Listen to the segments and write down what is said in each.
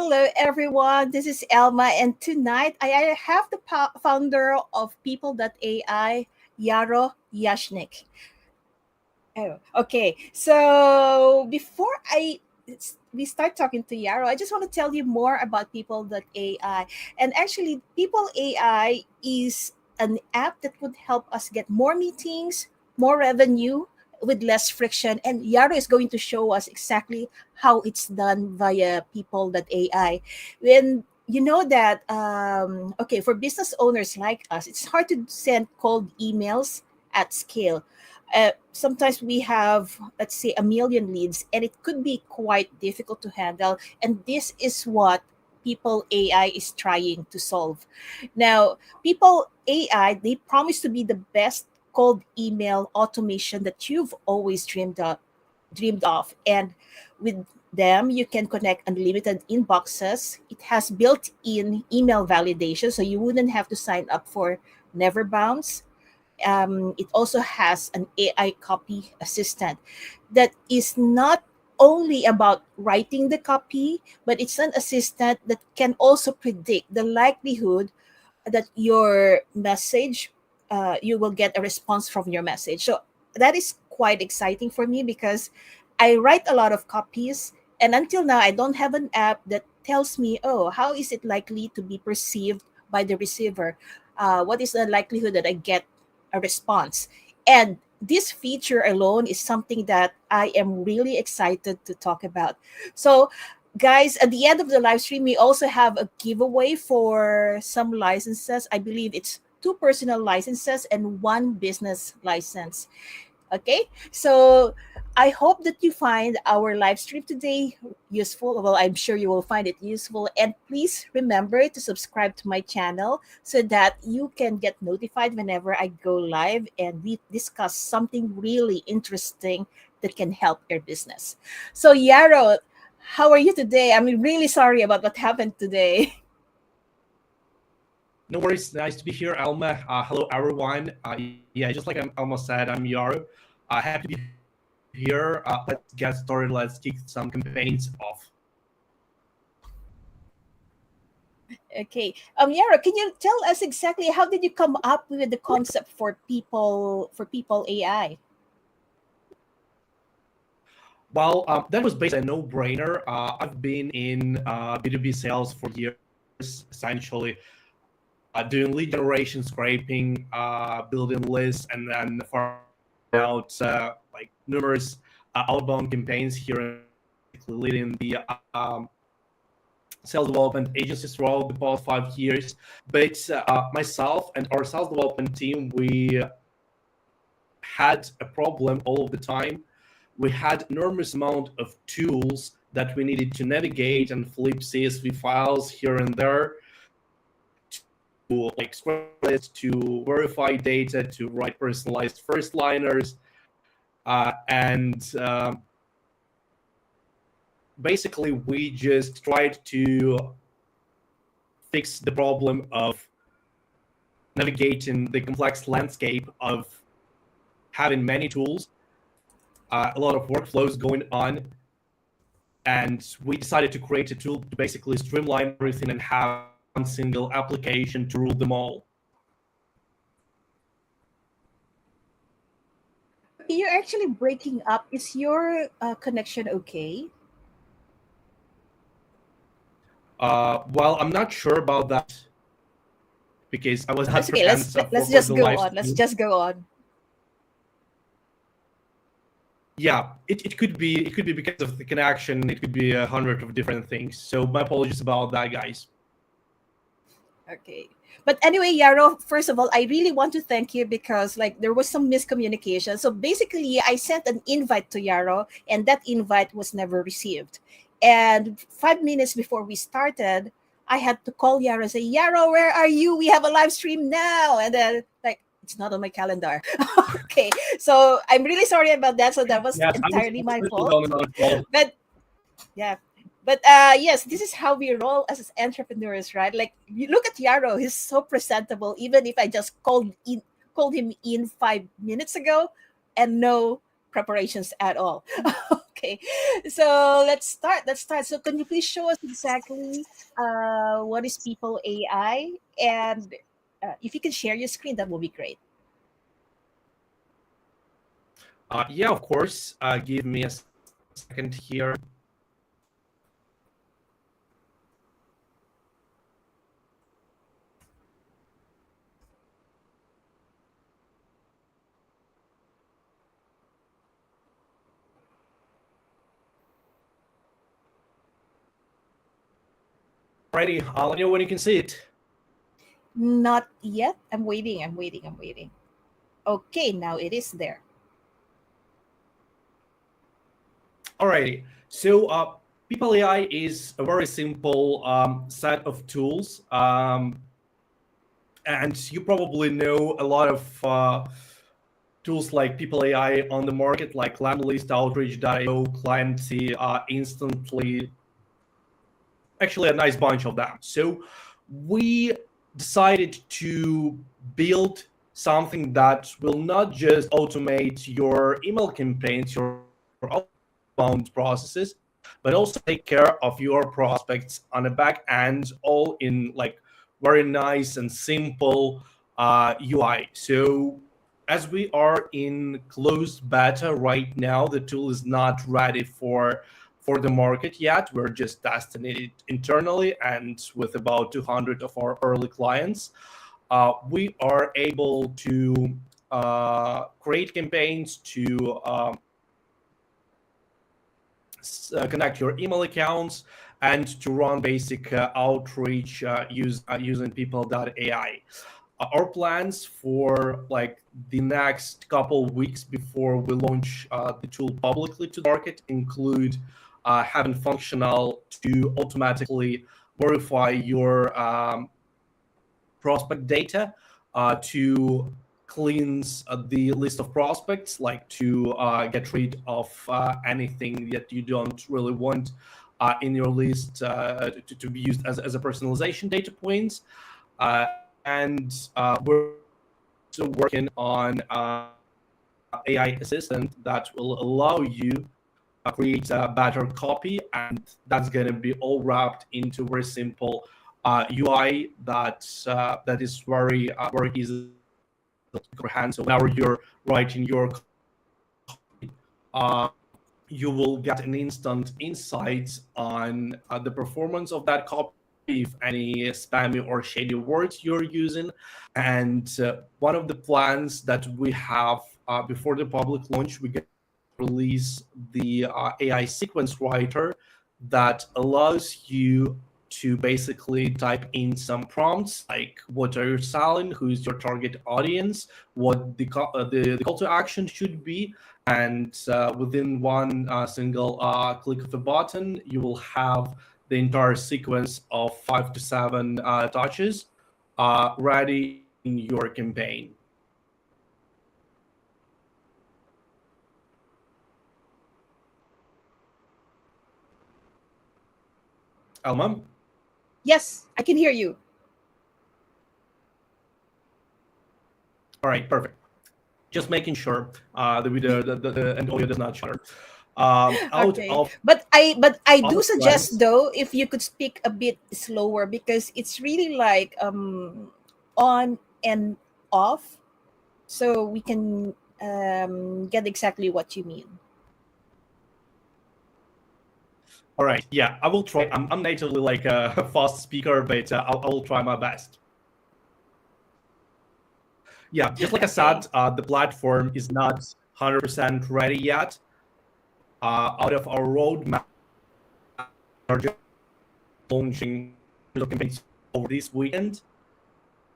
Hello, everyone. This is Elma, and tonight I have the founder of People.AI, Yaro Yashnik. Oh, okay. So before we start talking to Yaro, I just want to tell you more about People.AI. And actually, People AI is an app that would help us get more meetings, more revenue with less friction. And Yaro is going to show us exactly how it's done via People.AI. When you know that, okay, for business owners like us, it's hard to send cold emails at scale. Sometimes we have, let's say, a million leads, and it could be quite difficult to handle. And this is what People AI is trying to solve. Now, People AI, they promise to be the best cold email automation that you've always dreamed of. And with them, you can connect unlimited inboxes. It has built-in email validation, so you wouldn't have to sign up for Never Bounce. It also has an AI copy assistant that is not only about writing the copy, but it's an assistant that can also predict the likelihood that your message, you will get a response from your message. So that is quite exciting for me because I write a lot of copies, and until now, I don't have an app that tells me, oh, how is it likely to be perceived by the receiver? What is the likelihood that I get a response? And this feature alone is something that I am really excited to talk about. So, guys, at the end of the live stream, we also have a giveaway for some licenses. I believe it's two personal licenses and one business license. Okay, so I hope that you find our live stream today useful. Well, I'm sure you will find it useful. And please remember to subscribe to my channel so that you can get notified whenever I go live and we discuss something really interesting that can help your business. So, Yaro, how are you today? I'm really sorry about what happened today. No worries. Nice to be here, Alma. Hello, everyone. Yeah, just like Alma said, I'm Yaro. Happy to be here. Let's get started. Let's kick some campaigns off. Okay. Yara, can you tell us exactly how did you come up with the concept for people AI? Well, that was basically a no-brainer. I've been in B2B sales for years, essentially doing lead generation, scraping, building lists, and then farming out like numerous outbound campaigns here and there, basically leading the sales development agencies throughout the past 5 years. But myself and our sales development team, we had a problem all of the time. We had enormous amount of tools that we needed to navigate and flip CSV files here and there to like scrape lists, to verify data, to write personalized first liners, and basically we just tried to fix the problem of navigating the complex landscape of having many tools, a lot of workflows going on, and we decided to create a tool to basically streamline everything and have one single application to rule them all. You're actually breaking up. Is your connection okay? Well, I'm not sure about that because I was not That's okay. present Let's for just the go live on. Let's stream. just go on. Yeah, it could be because of the connection. It could be a hundred of different things. So my apologies about that, guys. Okay. But anyway, Yaro, first of all, I really want to thank you because like there was some miscommunication. So basically, I sent an invite to Yaro and that invite was never received. And 5 minutes before we started, I had to call Yaro and say, Yaro, where are you? We have a live stream now. And then like it's not on my calendar. Okay. So I'm really sorry about that. So that was Yes, entirely I was my literally on fault. another call. But yeah. But yes, this is how we roll as entrepreneurs, right? Like you look at Yaro, he's so presentable. Even if I just called him in 5 minutes ago, and no preparations at all. Okay, so let's start. Let's start. So can you please show us exactly what is People AI, and if you can share your screen, that will be great. Yeah, of course. Give me a second here. Alrighty, let me know when you can see it. Not yet. I'm waiting. I'm waiting. I'm waiting. Okay, now it is there. Alrighty. So, People AI is a very simple set of tools, and you probably know a lot of tools like People AI on the market, like Lamlist, Outreach.io, Clienty, Instantly, actually a nice bunch of them. So we decided to build something that will not just automate your email campaigns, your outbound processes, but also take care of your prospects on the back end, all in like very nice and simple UI. So as we are in closed beta right now, the tool is not ready for the market yet. We're just testing it internally and with about 200 of our early clients. We are able to create campaigns to connect your email accounts and to run basic outreach using people.ai. Our plans for like the next couple of weeks before we launch the tool publicly to the market include having functional to automatically verify your prospect data, to cleanse the list of prospects, like to get rid of anything that you don't really want in your list to be used as a personalization data points. And we're also working on AI assistant that will allow you create a better copy, and that's going to be all wrapped into very simple UI that is very easy to comprehend. So whenever you're writing your copy, you will get an instant insight on the performance of that copy, if any spammy or shady words you're using. And one of the plans that we have before the public launch, we're going to release the AI sequence writer that allows you to basically type in some prompts like what are you selling, who's your target audience, what the call to action should be, and within one single click of a button, you will have the entire sequence of 5 to 7 touches ready in your campaign. Alma? Yes, I can hear you. All right, perfect. Just making sure the video and audio does not shatter. Out Okay, of but I do our suggest plans, though if you could speak a bit slower because it's really like on and off, so we can get exactly what you mean. all right, yeah, I will try. I'm natively like a fast speaker, but I will try my best. Yeah, just like I Okay. said, the platform is not 100% ready yet. Out of our roadmap, we are just launching campaigns over this weekend.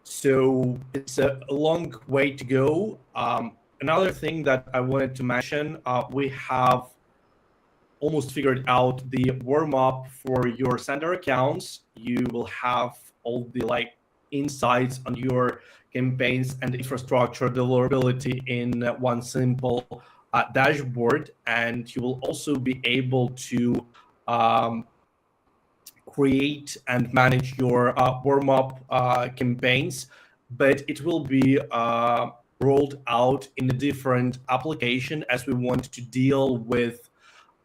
So it's a long way to go. Another thing that I wanted to mention, we have almost figured out the warm up for your sender accounts. You will have all the like insights on your campaigns and infrastructure deliverability in one simple dashboard, and you will also be able to um, create and manage your warm up campaigns, but it will be rolled out in a different application as we want to deal with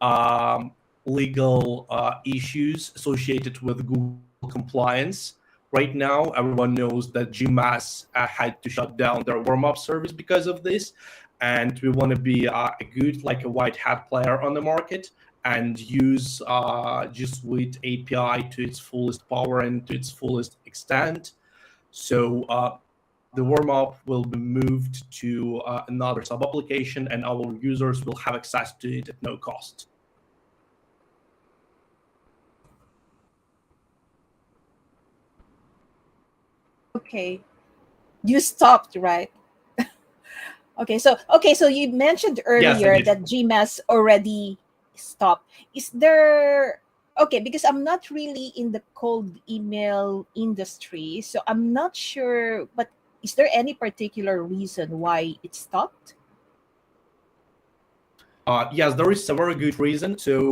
um, legal issues associated with Google compliance. Right now, everyone knows that GMAS had to shut down their warm-up service because of this, and we want to be a good, like a white hat player on the market and use G Suite API to its fullest power and to its fullest extent. So the warm-up will be moved to another sub-application, and our users will have access to it at no cost. Okay. You stopped, right? Okay, so you mentioned Yes, I earlier did. that GMAS already stopped. Is there okay, because I'm not really in the cold email industry, so I'm not sure, but is there any particular reason why it stopped? Yes, there is a very good reason. So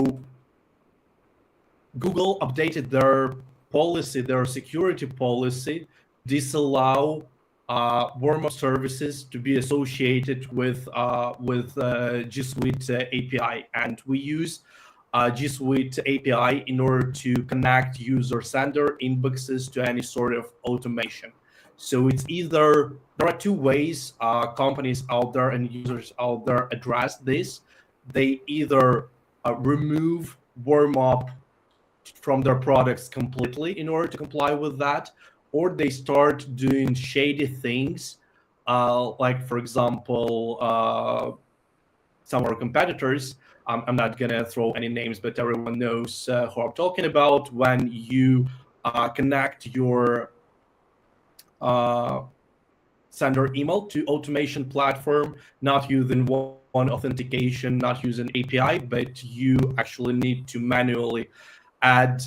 Google updated their policy, their security policy, to disallow warm-up services to be associated with G Suite API, and we use G Suite API in order to connect user sender inboxes to any sort of automation. So it's either there are two ways companies out there and users out there address this. They either remove warm up from their products completely in order to comply with that, or they start doing shady things, like for example, some of our competitors. I'm not gonna throw any names, but everyone knows who I'm talking about. When you connect your uh, sender email to automation platform, not using one authentication, not using API, but you actually need to manually add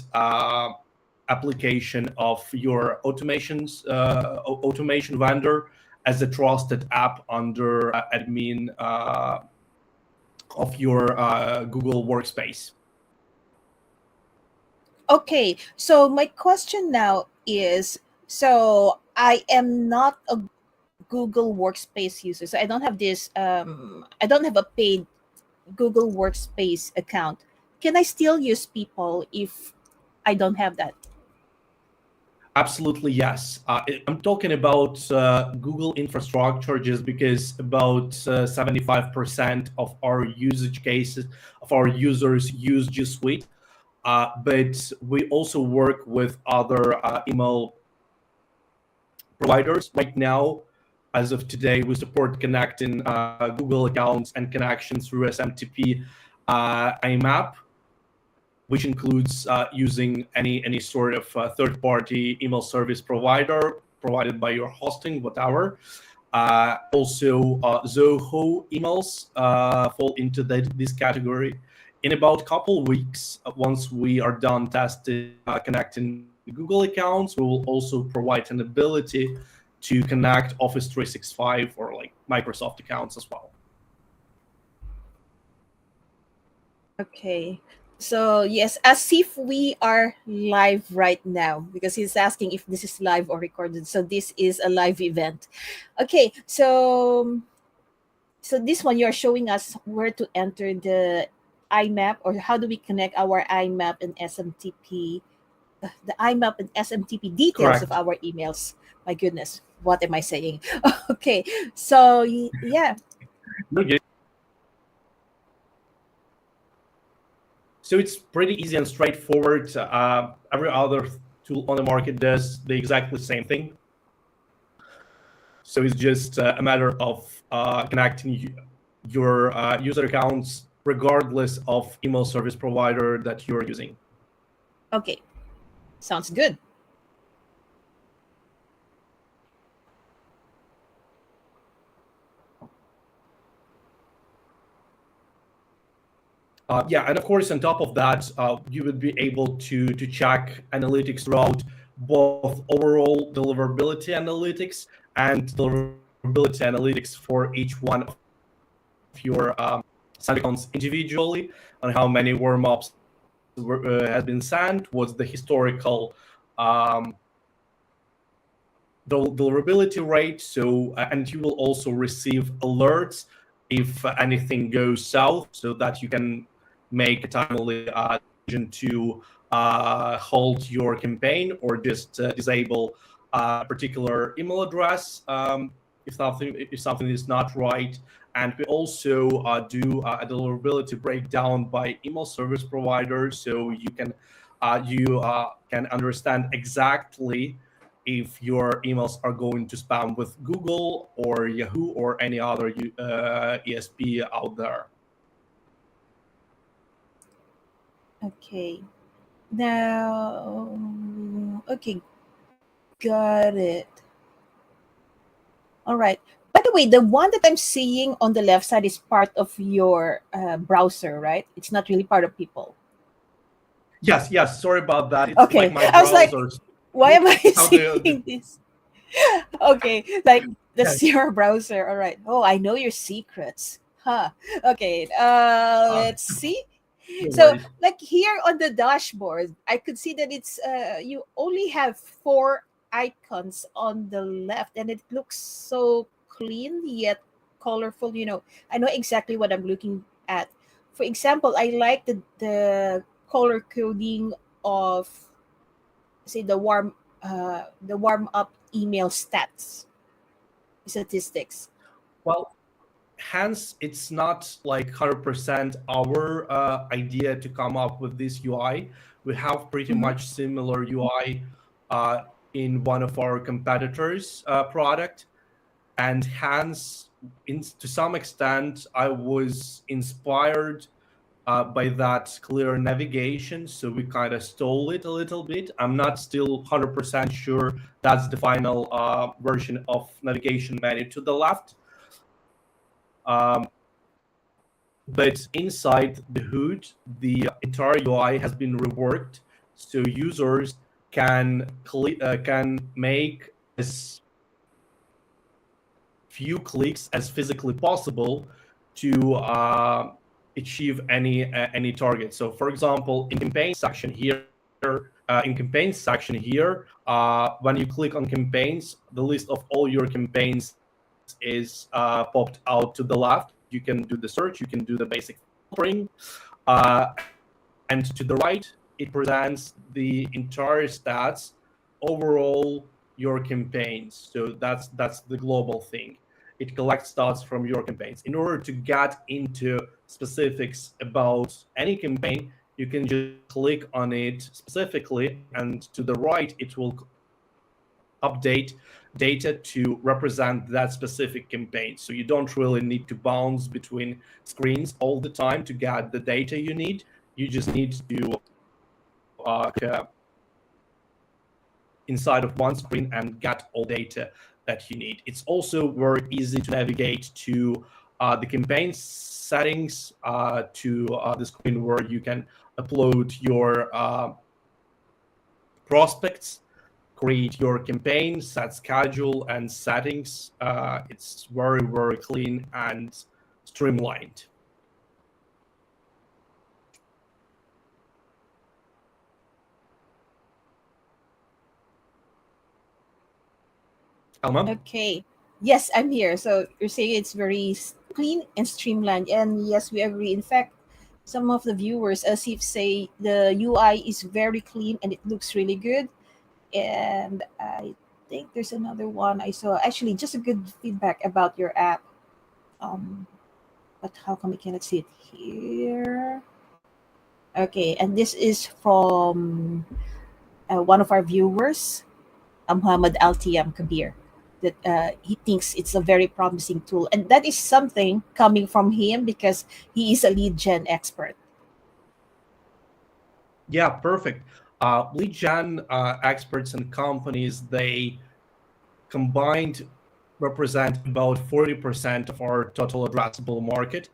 application of your automation vendor as a trusted app under admin of your Google Workspace. Okay, so my question now is, so I am not a Google Workspace user, so I don't have this I don't have a paid Google Workspace account. Can I still use People if I don't have that? Absolutely, yes. I'm talking about Google infrastructure just because about 75% of our usage cases, of our users use G Suite. But we also work with other email providers. Right now, as of today, we support connecting Google accounts and connections through SMTP IMAP, which includes using any sort of third-party email service provider provided by your hosting, whatever. Also, Zoho emails fall into this category. In about a couple weeks, once we are done testing connecting Google accounts, we will also provide an ability to connect Office 365 or like Microsoft accounts as well. Okay. So yes, as if we are live right now, because he's asking if this is live or recorded. So this is a live event. Okay, so this one you're showing us where to enter the IMAP, or how do we connect our IMAP and SMTP, the IMAP and SMTP details of Correct. our emails. My goodness, what am I saying? Okay, so yeah. So it's pretty easy and straightforward. Every other tool on the market does the exactly same thing. So it's just a matter of connecting your user accounts regardless of email service provider that you're using. Okay, sounds good. Yeah, and of course, on top of that, you would be able to check analytics throughout both overall deliverability analytics and deliverability analytics for each one of your send accounts individually, on how many warm-ups has been sent, what's the historical um, deliverability rate. So, and you will also receive alerts if anything goes south, so that you can make a timely decision to hold your campaign or just disable a particular email address if something is not right. And we also do a deliverability breakdown by email service provider, so you can understand exactly if your emails are going to spam with Google or Yahoo or any other ESP out there. Okay. Now, okay, got it. All right. By the way, the one that I'm seeing on the left side is part of your browser, right? It's not really part of people. Yes, yes. Sorry about that. It's like Okay. my I was like, browser. why am I How the seeing this? Okay, like the yes. Sierra browser. All right. Oh, I know your secrets. Huh. Okay. Let's see. No So, worries. like here on the dashboard, I could see that it's you only have four icons on the left, and it looks so clean yet colorful. I know exactly what I'm looking at. For example, I like the color coding of, say, the warm up email statistics. Well, hence it's not like 100% our idea to come up with this UI. We have pretty Hmm. much similar UI uh, in one of our competitors' product, and hence, to some extent, I was inspired by that clear navigation. So we kind of stole it a little bit. I'm not still 100% sure that's the final version of navigation menu to the left. But inside the hood, the entire UI has been reworked so users can make as few clicks as physically possible to achieve any target. So, for example, in campaigns section here, when you click on campaigns, the list of all your campaigns is popped out to the left. You can do the search, you can do the basic filtering, and to the right, it presents the entire stats overall your campaigns. So that's the global thing. It collects stats from your campaigns. In order to get into specifics about any campaign, you can just click on it specifically, and to the right, it will update data to represent that specific campaign. So you don't really need to bounce between screens all the time to get the data you need. You just need to inside of one screen and get all the data that you need. It's also very easy to navigate to the campaign settings, to the screen where you can upload your prospects, create your campaign, set schedule and settings. It's very, very clean and streamlined. Alma? Okay. Yes, I'm here. So you're saying it's very clean and streamlined. And yes, we agree. In fact, some of the viewers, as if say the UI is very clean and it looks really good. And I think there's another one I saw. Actually, just a good feedback about your app. Um, but how come we cannot see it here? Okay, and this is from one of our viewers, Muhammad Altiyam Kabir, that he thinks it's a very promising tool. And that is something coming from him because he is a lead gen expert. Yeah, perfect. Lead gen experts and companies, they combined represent about 40% of our total addressable market.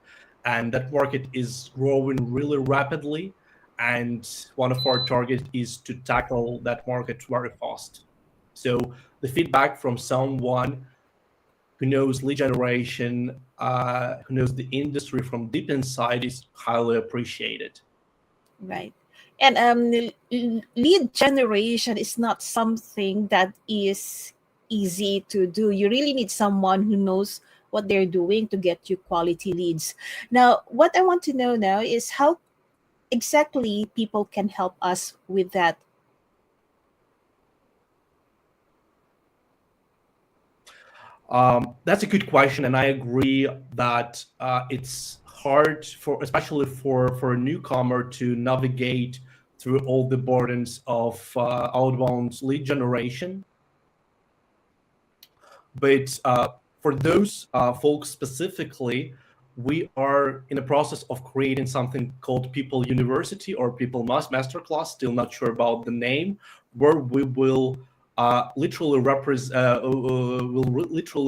And that market is growing really rapidly. And one of our targets is to tackle that market very fast. So the feedback from someone who knows lead generation, who knows the industry from deep inside is highly appreciated. Right. And lead generation is not something that is easy to do. You really need someone who knows what they're doing to get you quality leads. Now, what I want to know now is how exactly people can help us with that? That's a good question, and I agree that it's hard for, especially for a newcomer, to navigate through all the burdens of outbound lead generation. But for those folks specifically, we are in the process of creating something called People University or People Masterclass. Still not sure about the name, where we will literally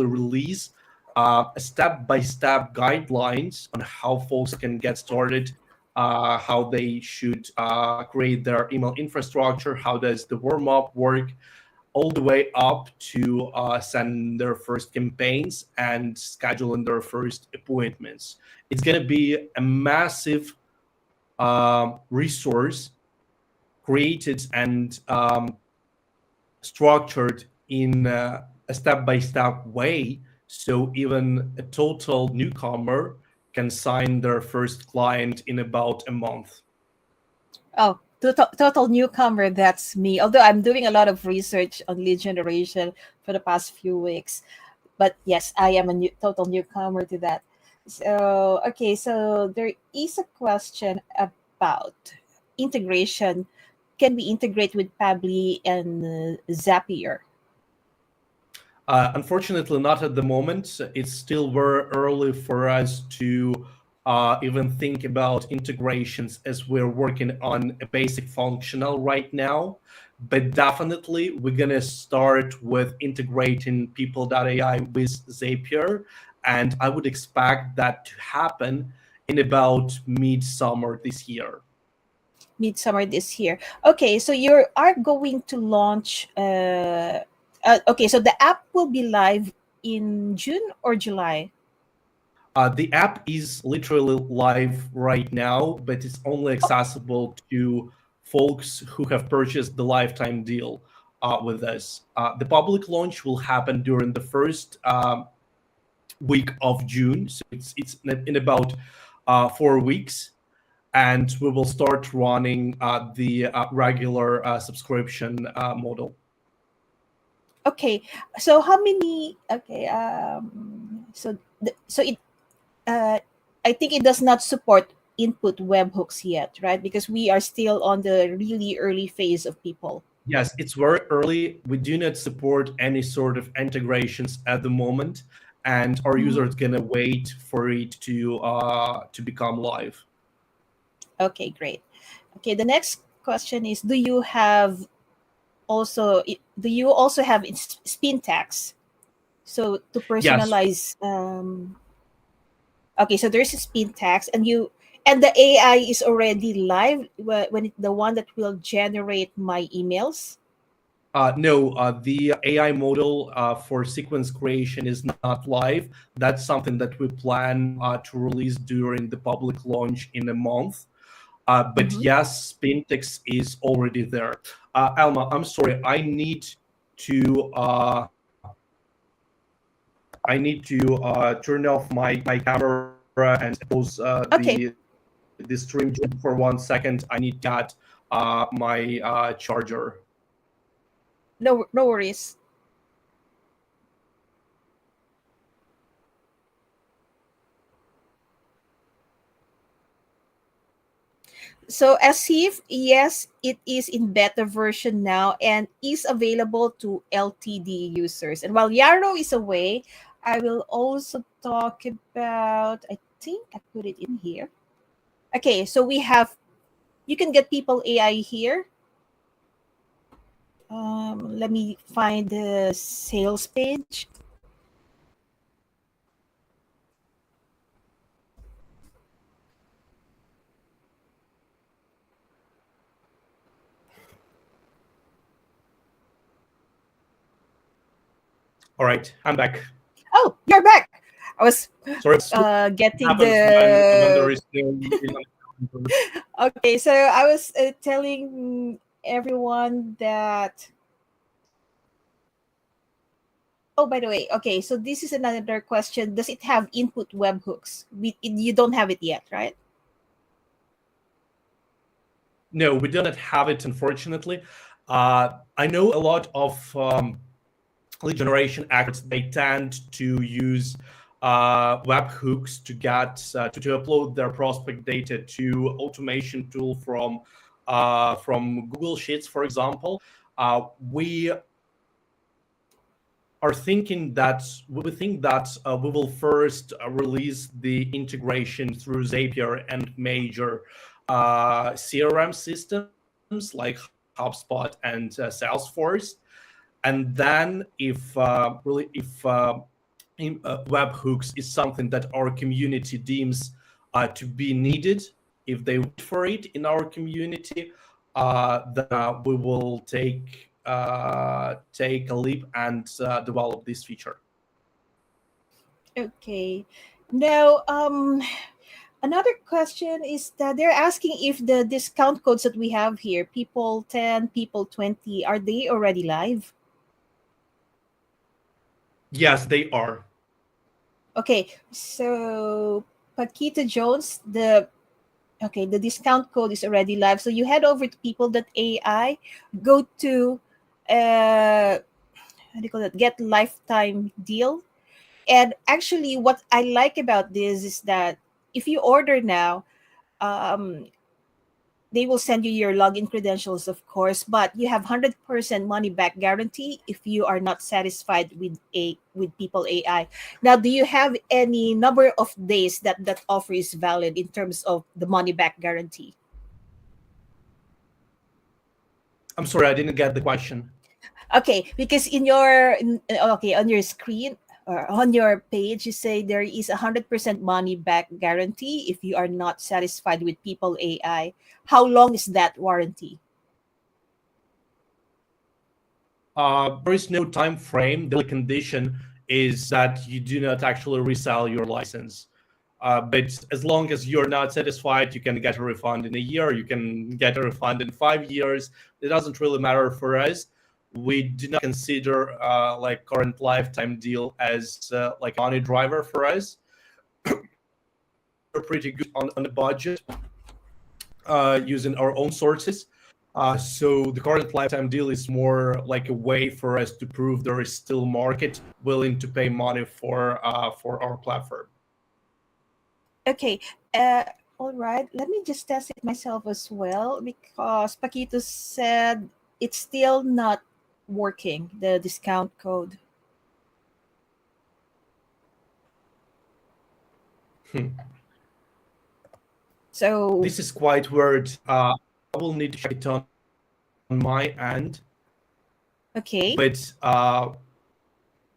release a step-by-step guidelines on how folks can get started, how they should create their email infrastructure, how does the warm-up work, all the way up to send their first campaigns and scheduling their first appointments. It's going to be a massive resource created and structured in a step by step way. So even a total newcomer can sign their first client in about a month. Oh, total newcomer, that's me. Although I'm doing a lot of research on lead generation for the past few weeks. But yes, I am a total newcomer to that. So, okay, so there is a question about integration. Can we integrate with Pabli and Zapier? Unfortunately, not at the moment. It's still very early for us to even think about integrations as we're working on a basic functional right now. But definitely, we're going to start with integrating People.AI with Zapier. And I would expect that to happen in about mid-summer this year. Midsummer this year. Okay, so you are going to launch. Okay, so the app will be live in June or July. The app is literally live right now, but it's only Oh, accessible to folks who have purchased the lifetime deal with us. The public launch will happen during the first week of June, so it's in about 4 weeks, and we will start running the regular subscription model. okay. So how many? Okay. So so it. Uh, I think it does not support input webhooks yet, right? Because we are still on the really early phase of people. Yes, it's very early. We do not support any sort of integrations at the moment, and our Mhm. user is gonna wait for it to become live. Okay, great. Okay, the next question is: do you also have spin tags? So to Yes, personalize. Okay, so there's a spin tags, and the AI is already live when the one that will generate my emails. no, the AI model for sequence creation is not live. That's something that we plan to release during the public launch in a month. But Mm-hmm. yes, Spintex is already there. Alma, I'm sorry, to uh, I need to turn off my camera and pause Okay, the stream for 1 second. I need to get my charger. no worries. So as if yes, it is in beta version now and is available to LTD users. And while Yarrow is away, I will also talk about. I think I put it in here. Okay, so we have you can get People AI here. Let me find the sales page. All right, I'm back. Oh, you're back. I was Sorry, what getting happens when there the. is no internet? Okay, so I was telling everyone that. Oh, by the way, okay, so this is another question. Does it have input webhooks? You don't have it yet, right? No, we do not have it, unfortunately. I know a lot of lead generation experts. They tend to use webhooks to get to upload their prospect data to automation tool from Google Sheets, for example. We are thinking that we think that we will first release the integration through Zapier and major CRM systems like HubSpot and Salesforce, and then if webhooks is something that our community deems to be needed, if they wait for it in our community, then we will take a leap and develop this feature. Okay. Now, another question is that they're asking if the discount codes that we have here, people 10, people 20, are they already live? Yes, they are. Okay, so Paquita Jones, the discount code is already live. So you head over to People.AI, go to how do you call it? Get lifetime deal. And actually, what I like about this is that if you order now, um, they will send you your login credentials, of course, but you have 100% money back guarantee if you are not satisfied with People AI. Now, do you have any number of days that that offer is valid in terms of the money back guarantee? I'm sorry, I didn't get the question. Okay, because okay, on your screen or on your page, you say there is 100% money back guarantee if you are not satisfied with People AI. How long is that warranty? There is no time frame. The only condition is that you do not actually resell your license. But as long as you're not satisfied, you can get a refund in a year. You can get a refund in 5 years. It doesn't really matter for us. We do not consider like current lifetime deal as like a money driver for us. We're pretty good on the budget using our own sources. So the current lifetime deal is more like a way for us to prove there is still market willing to pay money for our platform. Okay. Uh, all right. Let me just test it myself as well because Paquito said it's still not working, the discount code. Hmm. So, This is quite weird. I will need to check it on my end. okay. But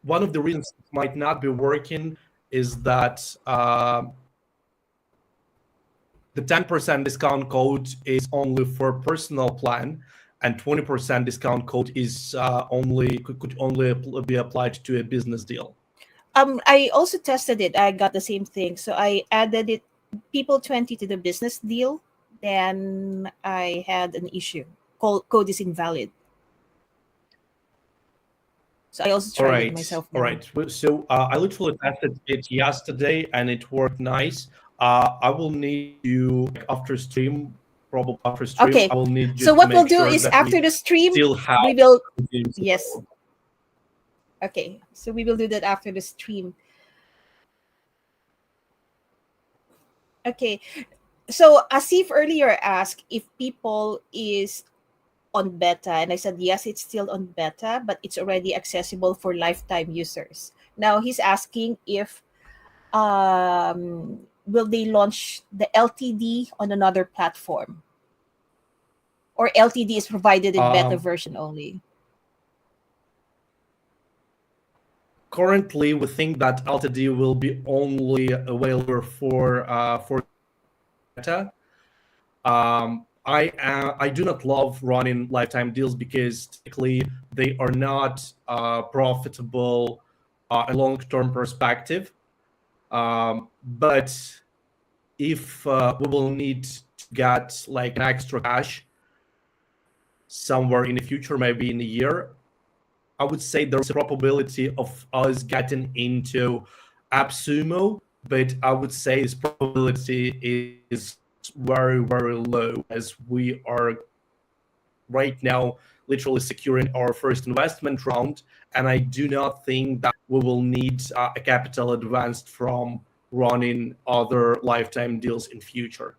one of the reasons it might not be working is that the 10% discount code is only for personal plan, and 20% discount code is only could only be applied to a business deal. I also tested it. I got the same thing. So I added it people 20 to the business deal. Then I had an issue. Code is invalid. So I also All tried it right, myself all now. right. So I literally tested it yesterday, and it worked nice. I will need you like after stream, probably after stream. I Okay. will need you So to what we'll make do sure is that we after the stream, still have we will continuous yes. support. Okay. So we will do that after the stream. Okay. So Asif earlier asked if people is on beta, and I said yes, it's still on beta, but it's already accessible for lifetime users. Now he's asking if will they launch the LTD on another platform, or LTD is provided in beta Um, version only. Currently, we think that LTD will be only available for beta. I do not love running lifetime deals because typically they are not profitable in long term perspective. But if we will need to get like an extra cash somewhere in the future, maybe in a year, I would say there's a probability of us getting into AppSumo, but I would say this probability is very, very low, as we are right now literally securing our first investment round. And I do not think that we will need a capital advanced from running other lifetime deals in future.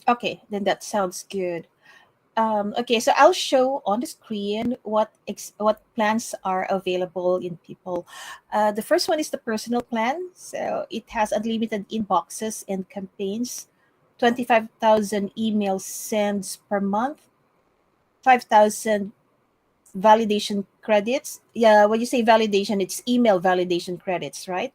Okay, then that sounds good. Okay, so I'll show on the screen what plans are available in People. The first one is the personal plan. So it has unlimited inboxes and campaigns, 25,000 email sends per month, 5,000 validation credits. Yeah, when you say validation, it's email validation credits, right?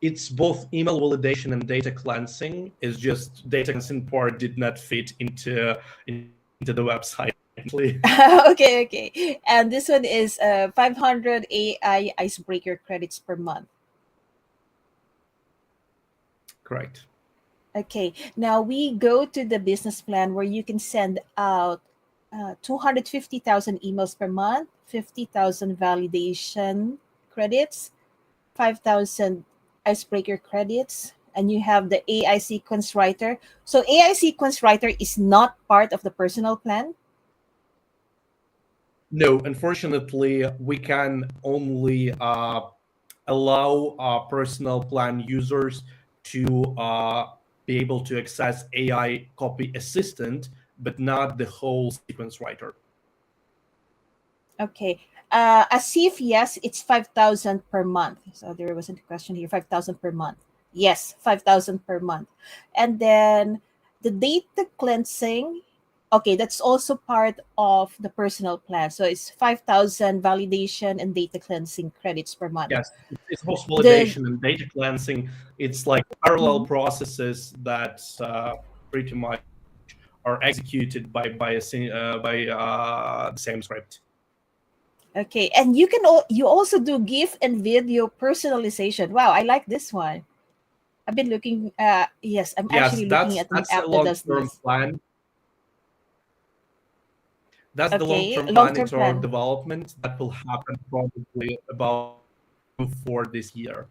It's both email validation and data cleansing. It's just data cleansing part did not fit into the website, unfortunately. Okay, okay. And this one is 500 AI icebreaker credits per month. Correct. Okay, now we go to the business plan where you can send out 250,000 emails per month, 50,000 validation credits, 5,000 icebreaker credits, and you have the AI sequence writer. So, AI sequence writer is not part of the personal plan. No, unfortunately, we can only allow personal plan users to be able to access AI copy assistant, but not the whole sequence writer. Okay. Asif, yes, it's 5,000 per month. So there wasn't a question here. 5,000 per month. Yes, 5,000 per month. And then the data cleansing. Okay, that's also part of the personal plan. So it's 5,000 validation and data cleansing credits per month. Yes, it's host The validation and data cleansing. It's like parallel Mhm. processes that pretty much are executed by the same script. Okay, and you also do GIF and video personalization. Wow, I like this one. I've been looking. Yes, I'm Yes, actually looking at an that's a app that long does term this. plan. That's the long Okay, term long plan term into our plan development that will happen probably about Q4 this year.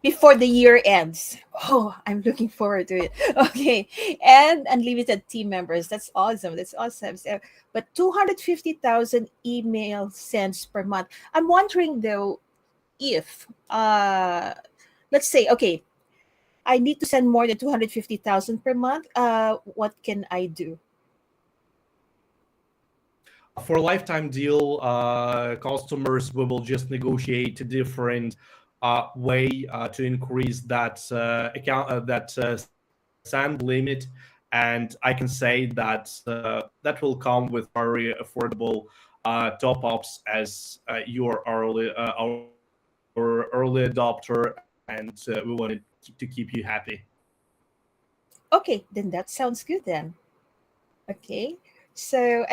before the year ends. Oh, I'm looking forward to it. Okay, and unlimited team members. That's awesome. That's awesome. So, but 250,000 email sends per month. I'm wondering though if let's say okay, I need to send more than 250,000 per month. What can I do? For a lifetime deal, customers we will just negotiate a different way to increase that send limit, and I can say that that will come with very affordable top ups as you are our early adopter, and we wanted to keep you happy. Okay, then that sounds good then. Okay. So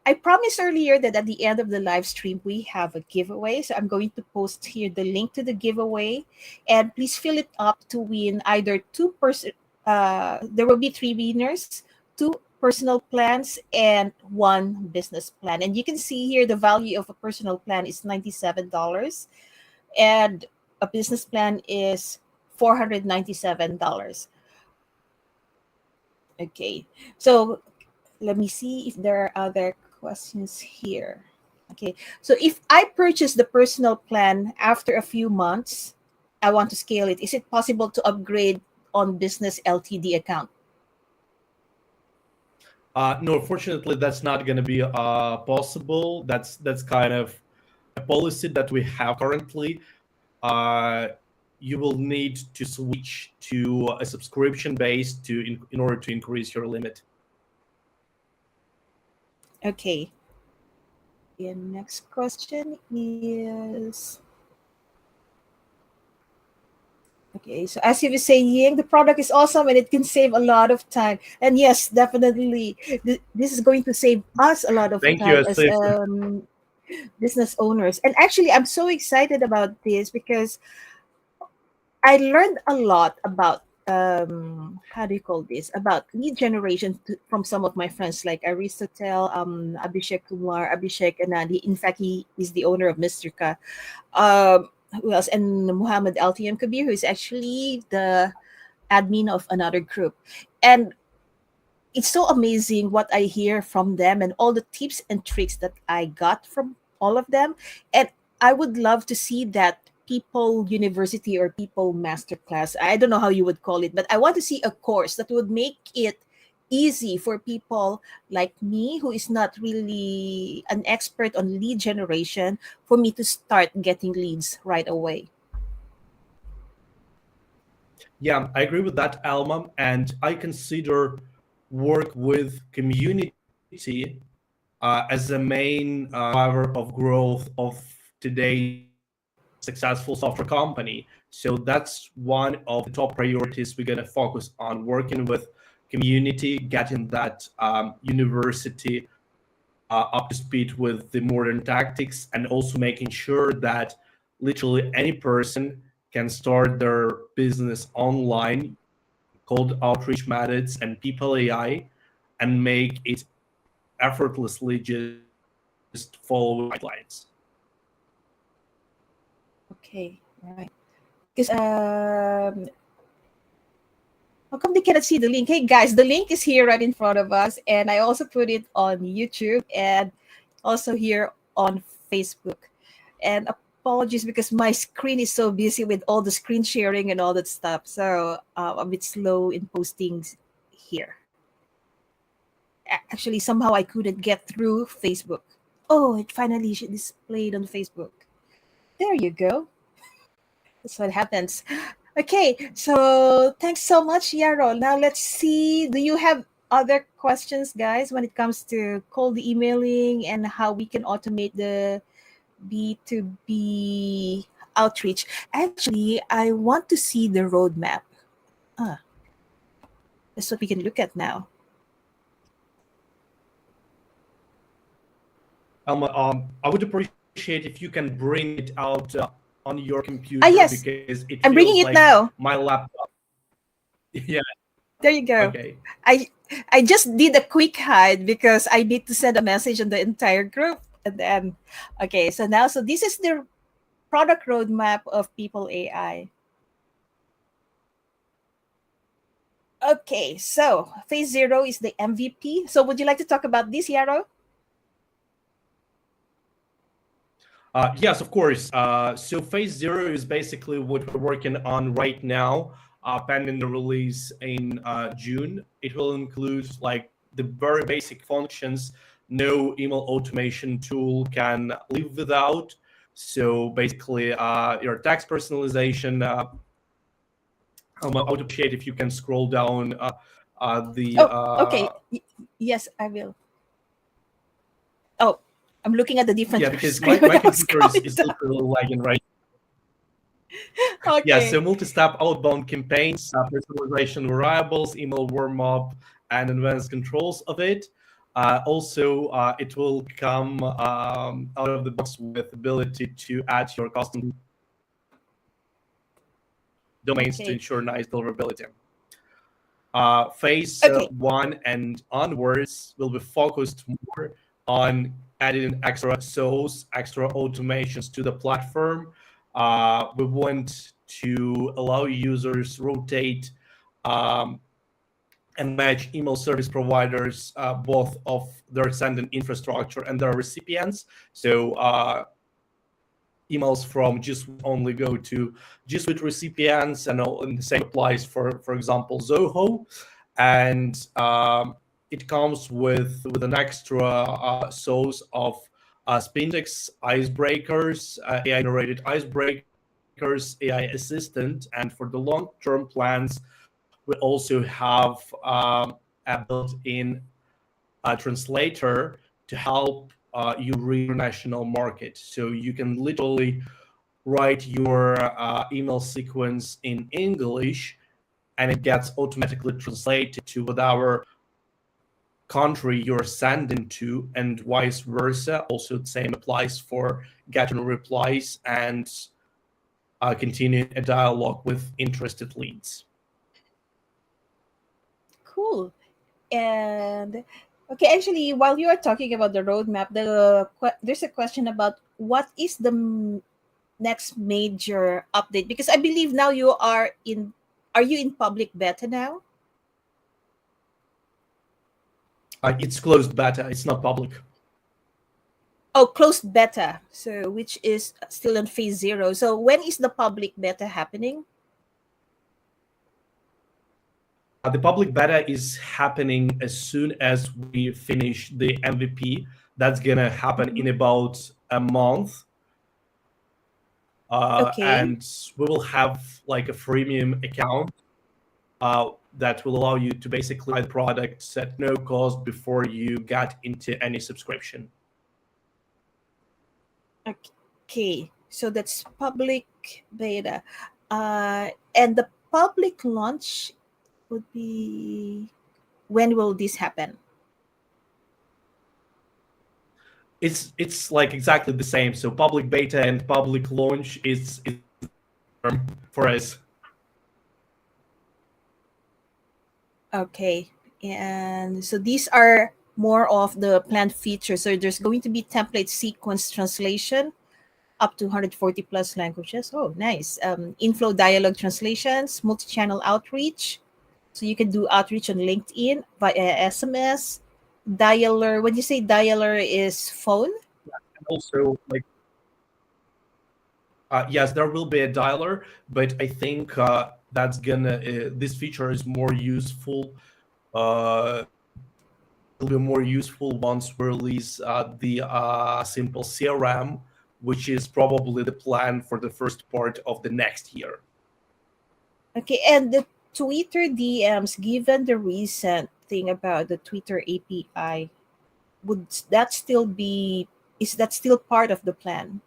I promised earlier that at the end of the live stream we have a giveaway. So I'm going to post here the link to the giveaway, and please fill it up to win either two person. There will be three winners, two personal plans and one business plan. And you can see here the value of a personal plan is $97, and a business plan is $497. Okay. So let me see if there are other questions here. Okay, so if I purchase the personal plan after a few months, I want to scale it. Is it possible to upgrade on business LTD account? No, fortunately, that's not going to be possible. That's kind of a policy that we have currently. Uh, you will need to switch to a subscription base in order to increase your limit. Okay. And next question is okay. So as you were saying, the product is awesome and it can save a lot of time. And yes, definitely, this is going to save us a lot of Thank you, time as Asif. business owners. And actually, I'm so excited about this because I learned a lot about how do you call this, about lead generation from some of my friends like Aristotle, Abhishek Kumar, Abhishek Anandi. In fact, he is the owner of Mistrika. who else? And Muhammad LTM Kabir, who is actually the admin of another group. And it's so amazing what I hear from them and all the tips and tricks that I got from all of them. And I would love to see that people university or people masterclass. I don't know how you would call it, but I want to see a course that would make it easy for people like me who is not really an expert on lead generation for me to start getting leads right away. Yeah, I agree with that, Alma. And I consider work with community as a main driver of growth of today's successful software company. So that's one of the top priorities we're going to focus on, working with community, getting that university up to speed with the modern tactics, and also making sure that literally any person can start their business online using cold outreach methods and Pipl.AI and make it effortlessly just following the guidelines. Okay, right. Because how come they cannot see the link? Hey guys, the link is here right in front of us, and I also put it on YouTube and also here on Facebook. And apologies because my screen is so busy with all the screen sharing and all that stuff, so a bit slow in posting here. Actually, somehow I couldn't get through Facebook. Oh, it finally displayed on Facebook. There you go. That's what happens. Okay, so thanks so much, Yaro. Now let's see. Do you have other questions, guys, when it comes to cold emailing and how we can automate the B2B outreach? Actually, I want to see the roadmap. Ah, that's what we can look at now. I would appreciate if you can bring it out on your Ah, computer yes, because it I'm feels bringing it like now. my laptop. Yeah, There you go. okay. I I just did a quick hide because I need to send a message on the entire group. And then, okay, so now, so this is the product roadmap of People AI. Okay, so phase zero is the MVP. So would you like to talk about this, Yaro? Yes, of course. So phase zero is basically what we're working on right now, pending the release in June. It will include like the very basic functions no email automation tool can live without. So basically, your text personalization. I would appreciate if you can scroll down the Oh, okay. Yes, I will. Oh, I'm looking at the different yeah, because screen my, when my I was computer is, scrolling is down. literally lagging right. Yeah, Okay. so multi-step outbound campaigns, personalization variables, email warm-up, and advanced controls of it. Also, it will come out of the box with ability to add your custom domains to Okay. ensure nice deliverability. Phase Okay. one and onwards will be focused more on adding extra SOs, extra automations to the platform. We want to allow users rotate um, and match email service providers, both of their sending infrastructure and their recipients. So emails from G Suite only go to G Suite recipients, and the same applies for example, Zoho. And it comes with an extra source of Spindex icebreakers, AI generated icebreakers, AI assistant, and for the long term plans, we also have a built-in translator to help you read international market. So you can literally write your email sequence in English, and it gets automatically translated to whatever country you're sending to, and vice versa. Also, the same applies for getting replies and continuing a dialogue with interested leads. Cool. And okay, actually, while you are talking about the roadmap, there's a question about what is the next major update? Because I believe now you are in. Are you in public beta now? It's closed beta. It's not public. Oh, closed beta. So which is still in phase zero. So when is the public beta happening? The public beta is happening as soon as we finish the MVP. That's gonna happen Mhm. in about a month, Okay. and we will have like a freemium account that will allow you to basically buy the products at no cost before you get into any subscription. Okay. So that's public beta. And the public launch would be, when will this happen? It's like exactly the same. So public beta and public launch is for us. Okay. And so these are more of the planned features. So there's going to be template sequence translation up to 140 plus languages. Oh, nice. Inflow dialogue translations, multi channel outreach. So you can do outreach on LinkedIn via SMS. Dialer, when you say dialer is phone? And also, like, yes, there will be a dialer, but I think that's gonna this feature is more useful. Will be more useful once we release the simple CRM, which is probably the plan for the first part of the next year. Okay, and the Twitter DMs, given the recent thing about the Twitter API, would that still be, is that still part of the plan?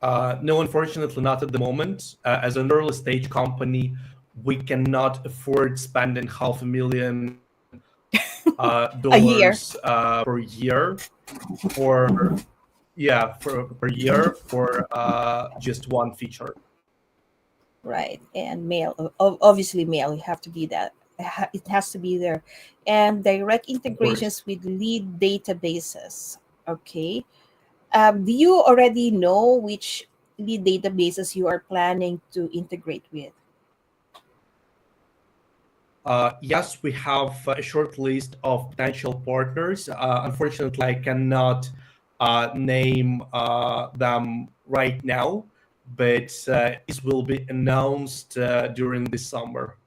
No, unfortunately, not at the moment. As an early stage company, we cannot afford spending $500,000 A year. per year for per year for just one feature. Right, and mail, obviously mail, you have to be that, it has to be there. And direct Of course. integrations with lead databases. Okay. Do you already know which lead databases you are planning to integrate with? Yes, we have a short list of potential partners. Unfortunately, I cannot name them right now, but this will be announced during the summer.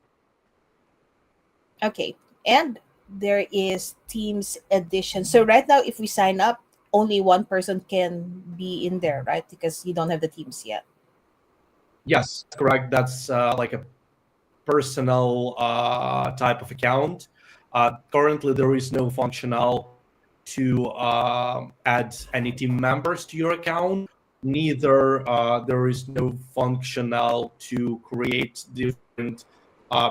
Okay, and there is Teams edition. So right now, if we sign up, only one person can be in there, right? Because you don't have the Teams yet. Yes, correct. That's like a personal type of account. Currently, there is no functional to add any team members to your account. Neither there is no functional to create different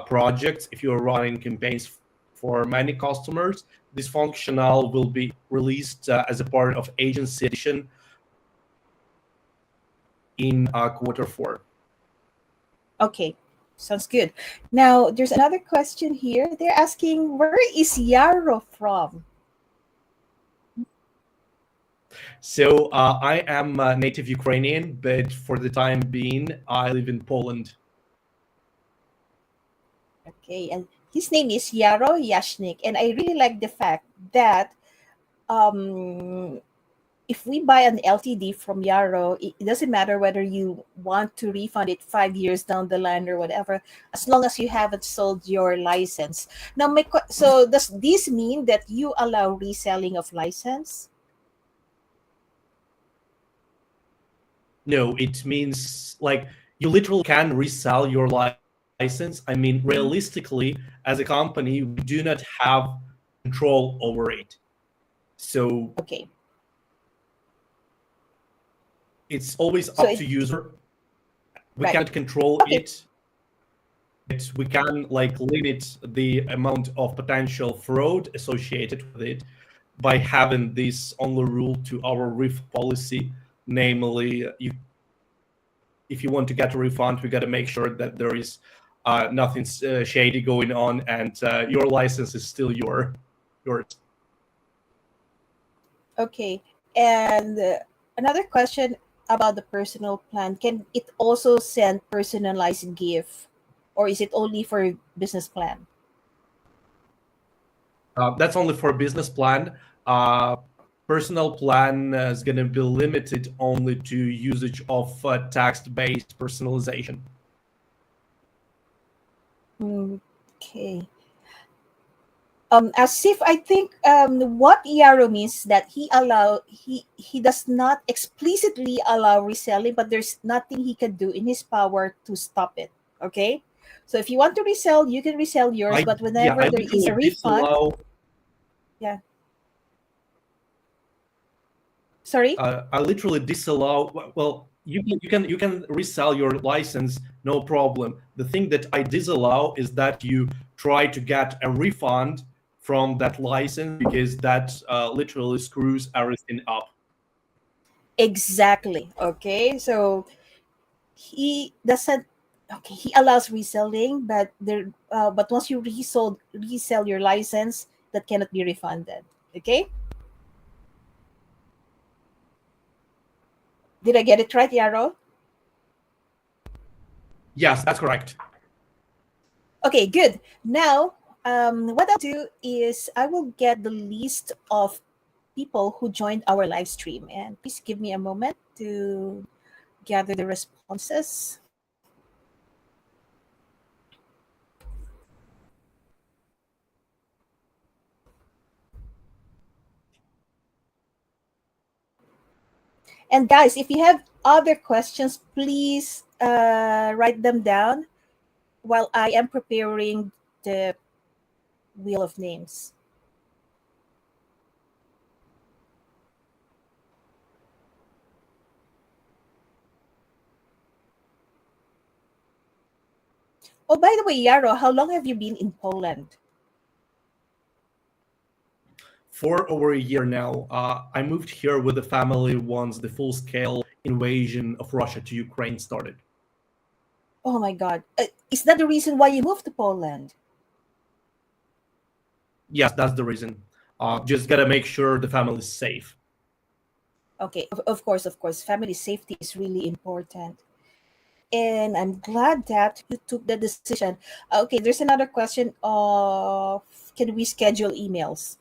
projects if you're running campaigns for many customers. This functional will be released as a part of agency edition in quarter 4. Okay, sounds good. Now, there's another question here. They're asking, where is Yaro from? So I am native Ukrainian, but for the time being, I live in Poland. Okay, and his name is Yaro Yashnik. And I really like the fact that um, if we buy an LTD from Yaro, it doesn't matter whether you want to refund it 5 years down the line or whatever, as long as you haven't sold your license. Now, so does this mean that you allow reselling of license? No, it means like you literally can resell your license. I mean, Mhm. realistically, as a company, we do not have control over it. So Okay, it's always so up it, to user. We right. cannot control Okay, it, but we can like limit the amount of potential fraud associated with it by having this only rule to our refund policy, namely, if you want to get a refund, we got to make sure that there is nothing shady going on, and your license is still yours. okay. And another question about the personal plan. Can it also send personalized gift, or is it only for business plan? That's only for business plan. Personal plan is going to be limited only to usage of text-based personalization. Okay. As if I think what Yaro means that he does not explicitly allow reselling, but there's nothing he can do in his power to stop it. Okay, so if you want to resell, you can resell yours, I but Yeah, whenever I there is literally a refund, disallow. yeah, sorry, I literally disallow. Well, you can resell your license, no problem. The thing that I disallow is that you try to get a refund from that license, because that literally screws everything up. exactly. Okay, so he doesn't. Okay, he allows reselling, but but once you resell your license, that cannot be refunded. Okay, did I get it right, Yaro? Yes, that's correct. Okay, good. Now, what I'll do is I will get the list of people who joined our live stream, and please give me a moment to gather the responses. And guys, if you have other questions, please write them down while I am preparing the wheel of names. Oh, by the way, Yaro, how long have you been in Poland? For over a year now, I moved here with the family once the full-scale invasion of Russia to Ukraine started. Oh my God. Is that the reason why you moved to Poland? Yes, that's the reason. Just gotta make sure the family is safe. Okay, of course. Family safety is really important. And I'm glad that you took the decision. Okay, there's another question of can we schedule emails?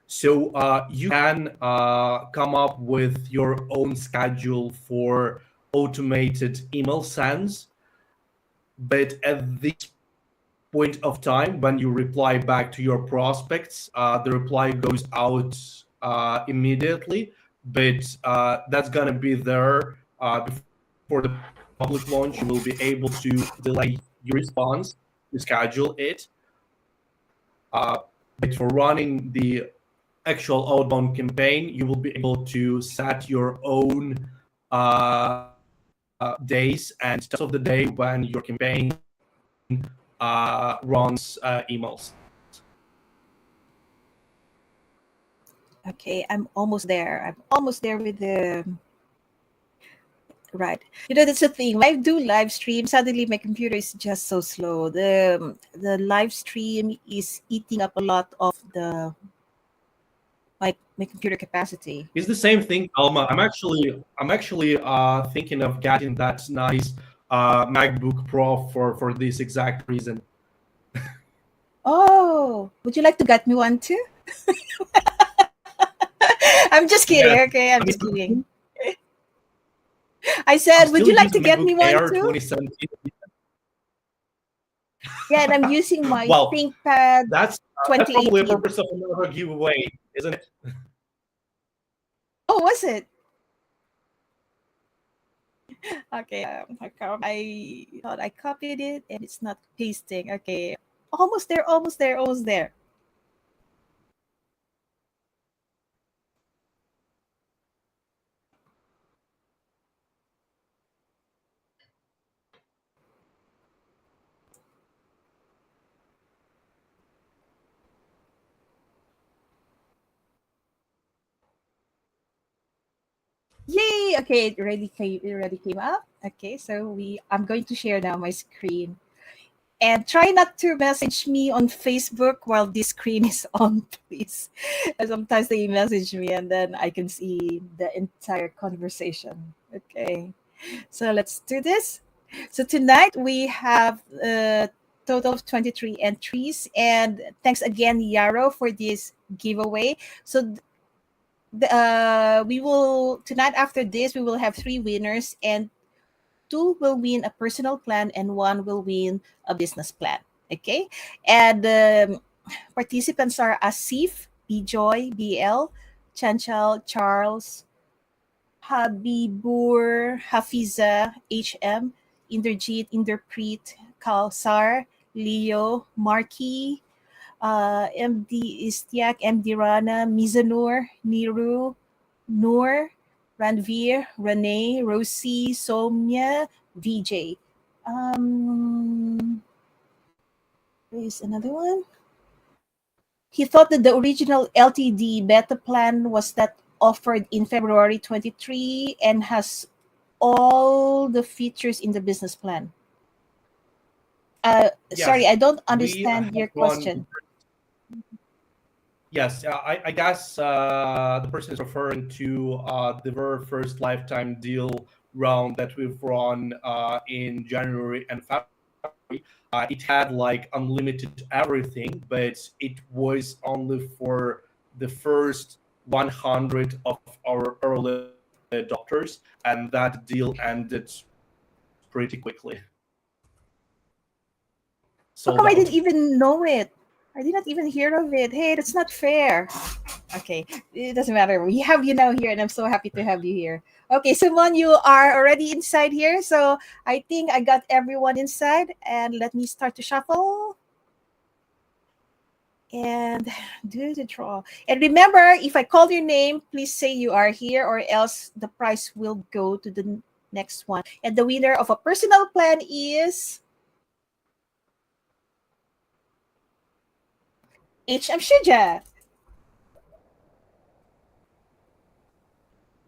So you can come up with your own schedule for automated email sends, but at this point of time, when you reply back to your prospects, the reply goes out immediately, but that's gonna be there before the public launch. You will be able to delay your response to schedule it. But for running the actual outbound campaign, you will be able to set your own days and times of the day when your campaign runs emails. Okay, I'm almost there. I'm almost there with the right. You know, that's the thing. When I do live stream, suddenly my computer is just so slow. The live stream is eating up a lot of the my computer capacity. It's the same thing, Alma. I'm actually thinking of getting that nice MacBook Pro for this exact reason. Oh, would you like to get me one too? I'm just kidding. Yeah, Okay, I'm I mean, just kidding. I I'm said, would still you like to using get MacBook me one Air too? 2017. Yeah, and I'm using my Well, ThinkPad that's probably a 2018. purpose of another giveaway, isn't it? Oh, was it? Okay, I thought I copied it and it's not pasting. Okay, almost there, almost there, almost there. Yay! Okay, it already came up. Okay, so I'm going to share now my screen. And try not to message me on Facebook while this screen is on, please. And sometimes they message me and then I can see the entire conversation. Okay. So let's do this. So tonight we have a total of 23 entries. And thanks again, Yarrow, for this giveaway. So we will, tonight after this, we will have three winners, and two will win a personal plan and one will win a business plan. Okay. And participants are Asif, Bjoy, BL, Chanchal, Charles, Habibur, Hafiza, HM, Inderjeet, Inderpreet, Kausar, Leo, Marky, MD Istiak, MD Rana, Mizanur, Niru, Noor, Ranveer, Renee, Rosie, Somya, VJ. There's another one. He thought that the original LTD beta plan was that offered in February 23 and has all the features in the business plan. Sorry, I Yes, don't we understand have your run. question. Yes, I guess the person is referring to the very first lifetime deal round that we've run in January and February. It had like unlimited everything, but it was only for the first 100 of our early adopters, and that deal ended pretty quickly. How Sold come I out. didn't even know it? I did not even hear of it. Hey, that's not fair. Okay, it doesn't matter. We have you now here, and I'm so happy to have you here. Okay, Simon, you are already inside here, so I think I got everyone inside. And let me start to shuffle and do the draw. And remember, if I call your name, please say you are here, or else the prize will go to the next one. And the winner of a personal plan is HM Shuja.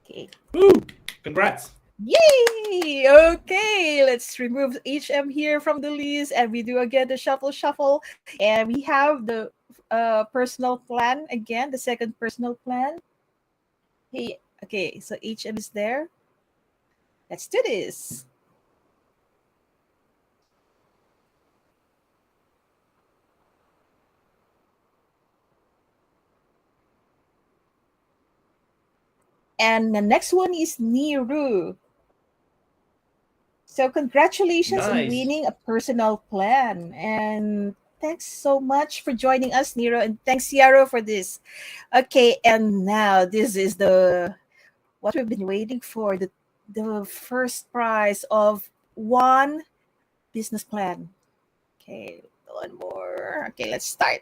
Okay. Woo! Congrats. Yay! Okay, let's remove HM here from the list and we do again the shuffle. And we have the personal plan again, the second personal plan. Hey, okay, so HM is there. Let's do this. And the next one is Niru. So congratulations on Nice. winning a personal plan. And thanks so much for joining us, Nero. And thanks, Yaro, for this. Okay, and now this is the what we've been waiting for, the first prize of one business plan. Okay, one more. Okay, let's start.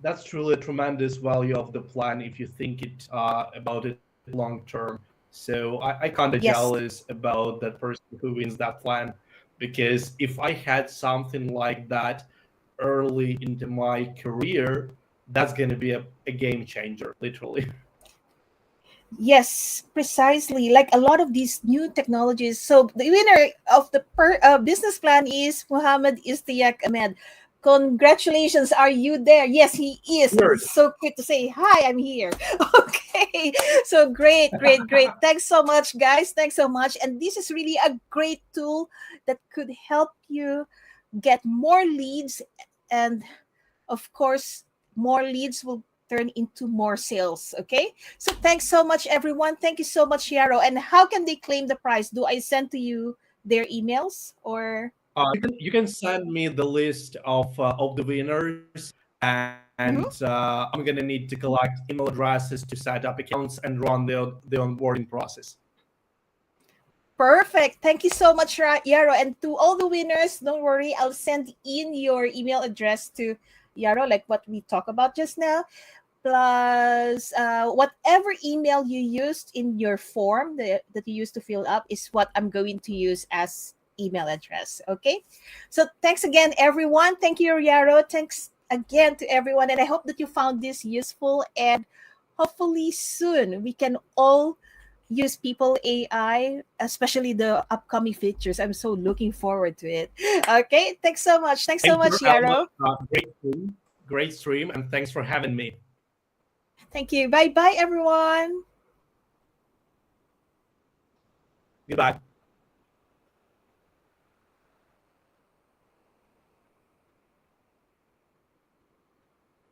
That's truly a tremendous value of the plan if you think it about it long term. So I kind of Yes. jealous about that person who wins that plan, because if I had something like that early into my career, that's going to be a game changer, literally. Yes, precisely. Like a lot of these new technologies. So the winner of the business plan is Muhammad Istiak Ahmed. Congratulations. Are you there? Yes, he is. And Weird. he's so quick to say, hi, I'm here. Okay. So great, great, great. Thanks so much, guys. Thanks so much. And this is really a great tool that could help you get more leads, and of course, more leads will turn into more sales. Okay. So thanks so much, everyone. Thank you so much, Yaro. And how can they claim the prize? Do I send to you their emails or? You can send me the list of the winners, and Mhm. I'm gonna need to collect email addresses to set up accounts and run the onboarding process. Perfect. Thank you so much, Yaro. And to all the winners, don't worry. I'll send in your email address to Yaro, like what we talked about just now. Plus whatever email you used in your form that you used to fill up is what I'm going to use as email address. Okay. So thanks again, everyone. Thank you, Yaro. Thanks again to everyone. And I hope that you found this useful. And hopefully soon we can all use People AI, especially the upcoming features. I'm so looking forward to it. Okay, thanks so much. Thanks so Thank you, much, Alma. Yaro. Great stream, and thanks for having me. Thank you. Bye bye, everyone. Goodbye.